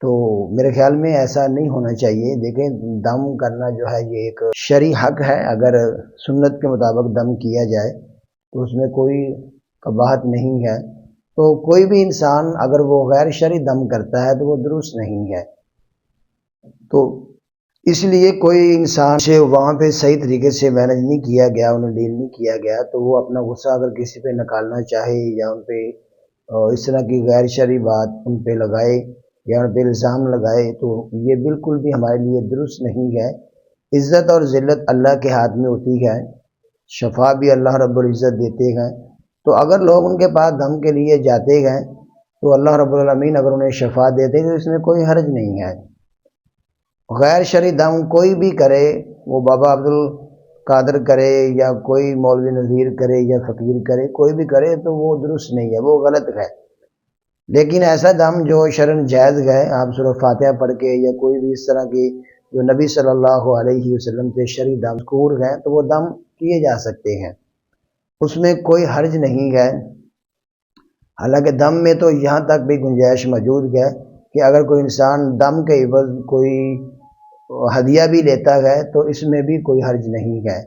تو میرے خیال میں ایسا نہیں ہونا چاہیے۔ دیکھیں دم کرنا جو ہے یہ ایک شرعی حق ہے، اگر سنت کے مطابق دم کیا جائے تو اس میں کوئی قباحت نہیں ہے۔ تو کوئی بھی انسان اگر وہ غیر شرعی دم کرتا ہے تو وہ درست نہیں ہے۔ تو اس لیے کوئی انسان سے وہاں پہ صحیح طریقے سے مینج نہیں کیا گیا، انہیں ڈیل نہیں کیا گیا، تو وہ اپنا غصہ اگر کسی پہ نکالنا چاہے یا ان پہ اس طرح کی غیر شرعی بات ان پہ لگائے یا ان پہ الزام لگائے تو یہ بالکل بھی ہمارے لیے درست نہیں ہے۔ عزت اور ذلت اللہ کے ہاتھ میں ہوتی ہے، شفا بھی اللہ رب العزت دیتے ہیں۔ تو اگر لوگ ان کے پاس دم کے لیے جاتے ہیں تو اللہ رب العالمین اگر انہیں شفا دیتے تو اس میں کوئی حرج نہیں ہے۔ غیر شرعی دم کوئی بھی کرے، وہ بابا عبد القادر کرے یا کوئی مولوی نذیر کرے یا فقیر کرے، کوئی بھی کرے تو وہ درست نہیں ہے، وہ غلط ہے۔ لیکن ایسا دم جو شرعاً جائز ہے، آپ سورہ فاتحہ پڑھ کے یا کوئی بھی اس طرح کی جو نبی صلی اللہ علیہ وسلم کے شرعی دم مذکور ہیں تو وہ دم کیے جا سکتے ہیں، اس میں کوئی حرج نہیں ہے۔ حالانکہ دم میں تو یہاں تک بھی گنجائش موجود ہے کہ اگر کوئی انسان دم کے عوض کوئی ہدیہ بھی لیتا ہے تو اس میں بھی کوئی حرج نہیں ہے۔